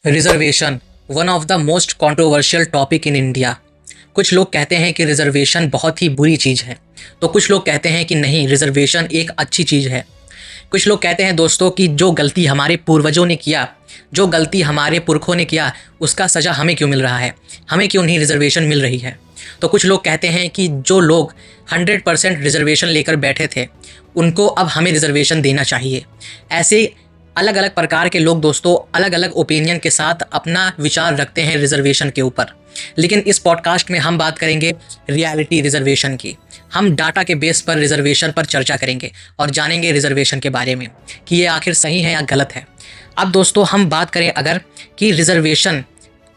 Reservation one of the most controversial topic in India. कुछ लोग कहते हैं कि रिजर्वेशन बहुत ही बुरी चीज़ है, तो कुछ लोग कहते हैं कि नहीं, रिजर्वेशन एक अच्छी चीज़ है। कुछ लोग कहते हैं दोस्तों कि जो गलती हमारे पूर्वजों ने किया, जो गलती हमारे पुरखों ने किया, उसका सज़ा हमें क्यों मिल रहा है, हमें क्यों नहीं रिजर्वेशन मिल रही है। तो कुछ लोग कहते हैं कि जो लोग 100% रिजर्वेशन लेकर बैठे थे, उनको अब हमें रिजर्वेशन देना चाहिए। ऐसे अलग अलग प्रकार के लोग दोस्तों अलग अलग ओपिनियन के साथ अपना विचार रखते हैं रिजर्वेशन के ऊपर। लेकिन इस पॉडकास्ट में हम बात करेंगे रियलिटी रिजर्वेशन की। हम डाटा के बेस पर रिजर्वेशन पर चर्चा करेंगे और जानेंगे रिजर्वेशन के बारे में कि ये आखिर सही है या गलत है। अब दोस्तों हम बात करें अगर कि रिजर्वेशन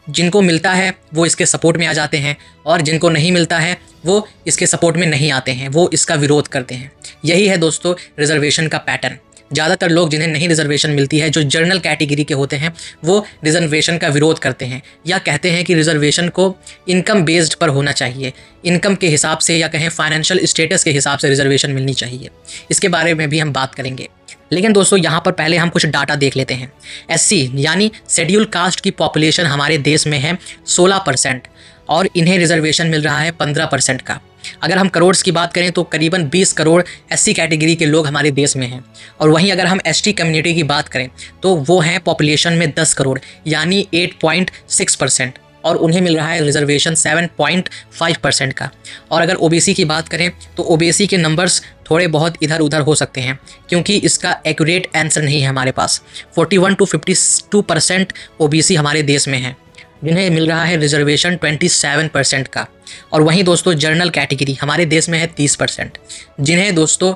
जिनको मिलता है वो इसके सपोर्ट में आ जाते हैं और जिनको नहीं मिलता है वो इसके सपोर्ट में नहीं आते हैं, वो इसका विरोध करते हैं। यही है दोस्तों रिजर्वेशन का पैटर्न। ज़्यादातर लोग जिन्हें नहीं रिजर्वेशन मिलती है, जो जनरल कैटेगरी के होते हैं, वो रिजर्वेशन का विरोध करते हैं या कहते हैं कि रिजर्वेशन को इनकम बेस्ड पर होना चाहिए, इनकम के हिसाब से या कहें फाइनेंशियल स्टेटस के हिसाब से रिजर्वेशन मिलनी चाहिए। इसके बारे में भी हम बात करेंगे। लेकिन दोस्तों यहाँ पर पहले हम कुछ डाटा देख लेते हैं। एससी यानी शेड्यूल कास्ट की पॉपुलेशन हमारे देश में है 16% और इन्हें रिजर्वेशन मिल रहा है 15% का। अगर हम करोड़ की बात करें तो करीबन 20 करोड़ एससी कैटेगरी के लोग हमारे देश में हैं। और वहीं अगर हम एसटी कम्युनिटी की बात करें तो वो हैं पॉपुलेशन में 10 करोड़ यानी 8.6% और उन्हें मिल रहा है रिजर्वेशन 7.5% का। और अगर ओबीसी की बात करें तो ओबीसी के नंबर्स थोड़े बहुत इधर उधर हो सकते हैं क्योंकि इसका एक्यूरेट आंसर नहीं है हमारे पास। 41 to 52% ओबीसी हमारे देश में है जिन्हें मिल रहा है रिजर्वेशन 27% का। और वहीं दोस्तों जनरल कैटेगरी हमारे देश में है 30% जिन्हें दोस्तों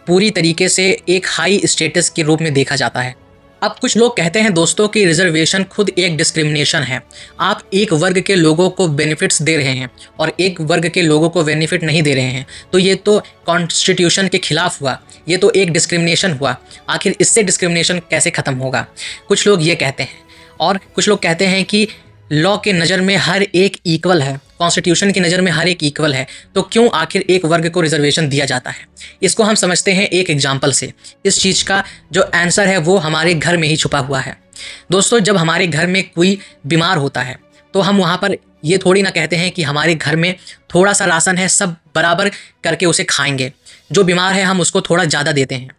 पूरी तरीके से एक हाई स्टेटस के रूप में देखा जाता है। अब कुछ लोग कहते हैं दोस्तों कि रिजर्वेशन खुद एक डिस्क्रिमिनेशन है। आप एक वर्ग के लोगों को बेनिफिट्स दे रहे हैं और एक वर्ग के लोगों को बेनिफिट नहीं दे रहे हैं, तो ये तो कॉन्स्टिट्यूशन के खिलाफ हुआ, ये तो एक डिस्क्रिमिनेशन हुआ। आखिर इससे डिस्क्रिमिनेशन कैसे ख़त्म होगा, कुछ लोग ये कहते हैं। और कुछ लोग कहते हैं कि लॉ के नज़र में हर एक इक्वल है, कॉन्स्टिट्यूशन की नज़र में हर एक इक्वल है, तो क्यों आखिर एक वर्ग को रिजर्वेशन दिया जाता है। इसको हम समझते हैं एक एग्जाम्पल से। इस चीज़ का जो आंसर है वो हमारे घर में ही छुपा हुआ है। दोस्तों जब हमारे घर में कोई बीमार होता है तो हम वहाँ पर ये थोड़ी ना कहते हैं कि हमारे घर में थोड़ा सा राशन है, सब बराबर करके उसे खाएंगे। जो बीमार है हम उसको थोड़ा ज़्यादा देते हैं।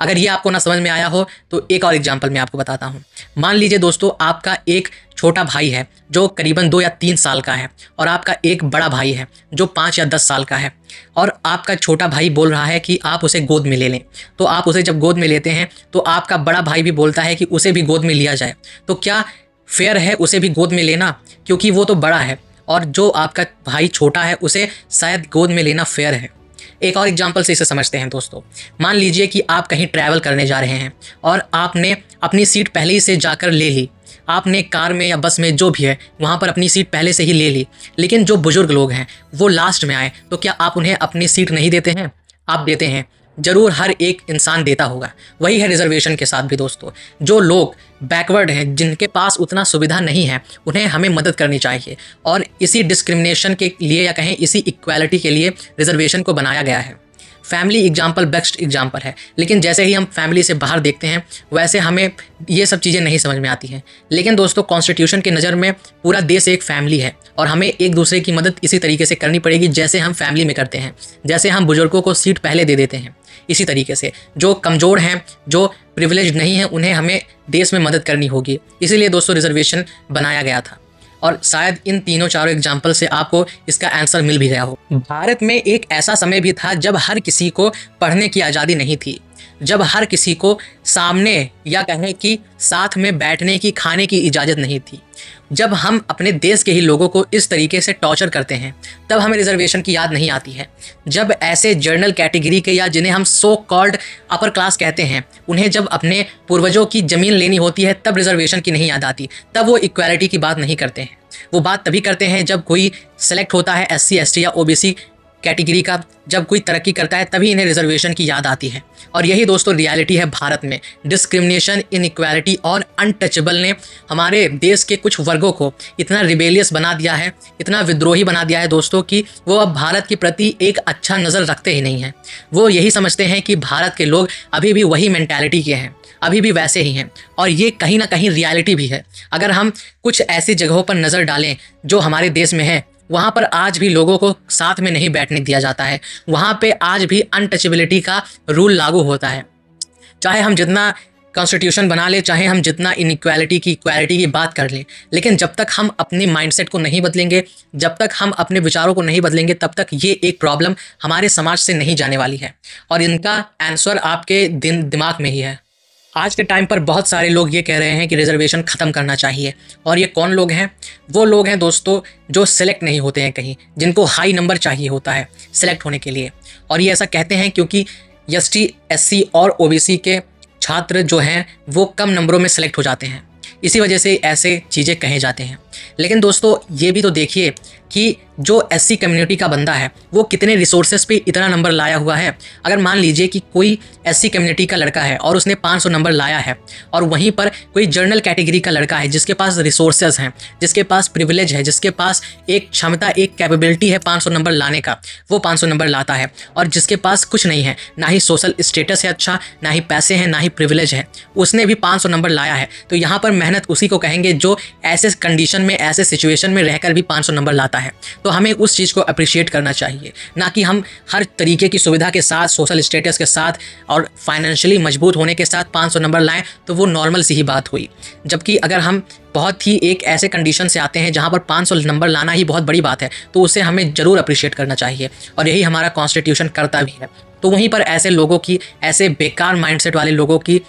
अगर ये आपको ना समझ में आया हो तो एक और एग्जांपल मैं आपको बताता हूँ। मान लीजिए दोस्तों आपका एक छोटा भाई है जो करीबन 2 या 3 साल का है और आपका एक बड़ा भाई है जो 5 या 10 साल का है। और आपका छोटा भाई बोल रहा है कि आप उसे गोद में ले लें, तो आप उसे जब गोद में लेते हैं तो आपका बड़ा भाई भी बोलता है कि उसे भी गोद में लिया जाए। तो क्या फेयर है उसे भी गोद में लेना, क्योंकि वो तो बड़ा है और जो आपका भाई छोटा है उसे शायद गोद में लेना फेयर है। एक और एग्जांपल से इसे समझते हैं दोस्तों। मान लीजिए कि आप कहीं ट्रैवल करने जा रहे हैं और आपने अपनी सीट पहले ही से जाकर ले ली। आपने कार में या बस में जो भी है वहाँ पर अपनी सीट पहले से ही ले ली, लेकिन जो बुजुर्ग लोग हैं वो लास्ट में आए, तो क्या आप उन्हें अपनी सीट नहीं देते हैं? आप देते हैं, ज़रूर हर एक इंसान देता होगा। वही है रिजर्वेशन के साथ भी दोस्तों। जो लोग बैकवर्ड हैं, जिनके पास उतना सुविधा नहीं है, उन्हें हमें मदद करनी चाहिए। और इसी डिस्क्रिमिनेशन के लिए या कहें इसी इक्वालिटी के लिए रिजर्वेशन को बनाया गया है। फैमिली एग्जाम्पल बेस्ट एग्जाम्पल है, लेकिन जैसे ही हम फैमिली से बाहर देखते हैं वैसे हमें ये सब चीज़ें नहीं समझ में आती हैं। लेकिन दोस्तों कॉन्स्टिट्यूशन की नज़र में पूरा देश एक फैमिली है और हमें एक दूसरे की मदद इसी तरीके से करनी पड़ेगी जैसे हम फैमिली में करते हैं। जैसे हम बुजुर्गों को सीट पहले दे देते हैं, इसी तरीके से जो कमज़ोर हैं, जो प्रिविलेज नहीं हैं, उन्हें हमें देश में मदद करनी होगी। इसीलिए दोस्तों रिजर्वेशन बनाया गया था। और शायद इन तीनों चारों एग्जाम्पल से आपको इसका आंसर मिल भी गया हो। भारत में एक ऐसा समय भी था जब हर किसी को पढ़ने की आज़ादी नहीं थी, जब हर किसी को सामने या कहें कि साथ में बैठने की, खाने की इजाज़त नहीं थी। जब हम अपने देश के ही लोगों को इस तरीके से टॉर्चर करते हैं तब हमें रिजर्वेशन की याद नहीं आती है। जब ऐसे जनरल कैटेगरी के या जिन्हें हम सो कॉल्ड अपर क्लास कहते हैं, उन्हें जब अपने पूर्वजों की ज़मीन लेनी होती है तब रिजर्वेशन की नहीं याद आती, तब वो इक्वालिटी की बात नहीं करते हैं। वो बात तभी करते हैं जब कोई सेलेक्ट होता है एससी, एसटी या ओबीसी कैटेगरी का जब कोई तरक्की करता है तभी इन्हें रिजर्वेशन की याद आती है। और यही दोस्तों रियलिटी है भारत में। डिस्क्रिमिनेशन, इनइक्वालिटी और अनटचेबल ने हमारे देश के कुछ वर्गों को इतना रिबेलियस बना दिया है, इतना विद्रोही बना दिया है दोस्तों कि वो अब भारत के प्रति एक अच्छा नज़र रखते ही नहीं हैं। वो यही समझते हैं कि भारत के लोग अभी भी वही मेंटालिटी के हैं, अभी भी वैसे ही हैं। और ये कहीं ना कहीं रियलिटी भी है। अगर हम कुछ ऐसी जगहों पर नज़र डालें जो हमारे देश में है, वहाँ पर आज भी लोगों को साथ में नहीं बैठने दिया जाता है। वहाँ पे आज भी अनटचेबिलिटी का रूल लागू होता है। चाहे हम जितना कॉन्स्टिट्यूशन बना ले, चाहे हम जितना इनइक्वालिटी की, इक्वालिटी की बात कर लें, लेकिन जब तक हम अपने माइंडसेट को नहीं बदलेंगे, जब तक हम अपने विचारों को नहीं बदलेंगे, तब तक ये एक प्रॉब्लम हमारे समाज से नहीं जाने वाली है। और इनका आंसर आपके दिमाग में ही है। आज के टाइम पर बहुत सारे लोग ये कह रहे हैं कि रिजर्वेशन ख़त्म करना चाहिए। और ये कौन लोग हैं? वो लोग हैं दोस्तों जो सिलेक्ट नहीं होते हैं कहीं, जिनको हाई नंबर चाहिए होता है सिलेक्ट होने के लिए। और ये ऐसा कहते हैं क्योंकि एसटी, एससी और ओबीसी के छात्र जो हैं वो कम नंबरों में सिलेक्ट हो जाते हैं, इसी वजह से ऐसे चीज़ें कहे जाते हैं। लेकिन दोस्तों ये भी तो देखिए कि जो एससी कम्युनिटी का बंदा है वो कितने रिसोर्सेज पे इतना नंबर लाया हुआ है। अगर मान लीजिए कि कोई एससी कम्युनिटी का लड़का है और उसने 500 नंबर लाया है, और वहीं पर कोई जनरल कैटेगरी का लड़का है जिसके पास रिसोर्सेज हैं, जिसके पास प्रिविलेज है, जिसके पास एक क्षमता, एक कैपेबिलिटी है 500 नंबर लाने का, वो 500 नंबर लाता है। और जिसके पास कुछ नहीं है, ना ही सोशल स्टेटस है अच्छा, ना ही पैसे हैं, ना ही प्रिविलेज है, उसने भी 500 नंबर लाया है। तो यहाँ पर मेहनत उसी को कहेंगे जो ऐसे कंडीशन में, ऐसे सिचुएशन में रहकर भी 500 नंबर लाता है। तो हमें उस चीज़ को अप्रिशिएट करना चाहिए, ना कि हम हर तरीके की सुविधा के साथ, सोशल स्टेटस के साथ और फाइनेंशियली मजबूत होने के साथ 500 नंबर लाएं, तो वो नॉर्मल सी ही बात हुई। जबकि अगर हम बहुत ही एक ऐसे कंडीशन से आते हैं जहां पर 500 नंबर लाना ही बहुत बड़ी बात है, तो उसे हमें ज़रूर अप्रिशिएट करना चाहिए। और यही हमारा कॉन्स्टिट्यूशन करता भी है। तो वहीं पर ऐसे लोगों की, ऐसे बेकार माइंडसेट वाले लोगों की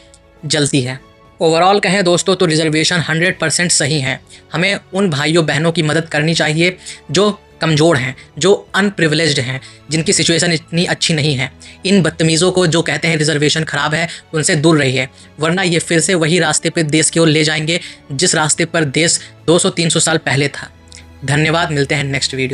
जलती है। ओवरऑल कहें दोस्तों तो रिजर्वेशन 100% सही है। हमें उन भाइयों बहनों की मदद करनी चाहिए जो कमज़ोर हैं, जो अनप्रिविलेज्ड हैं, जिनकी सिचुएशन इतनी अच्छी नहीं है। इन बदतमीज़ों को जो कहते हैं रिजर्वेशन ख़राब है, उनसे दूर रहिए, वरना ये फिर से वही रास्ते पे देश की ओर ले जाएंगे जिस रास्ते पर देश 200-300 साल पहले था। धन्यवाद, मिलते हैं नेक्स्ट वीडियो।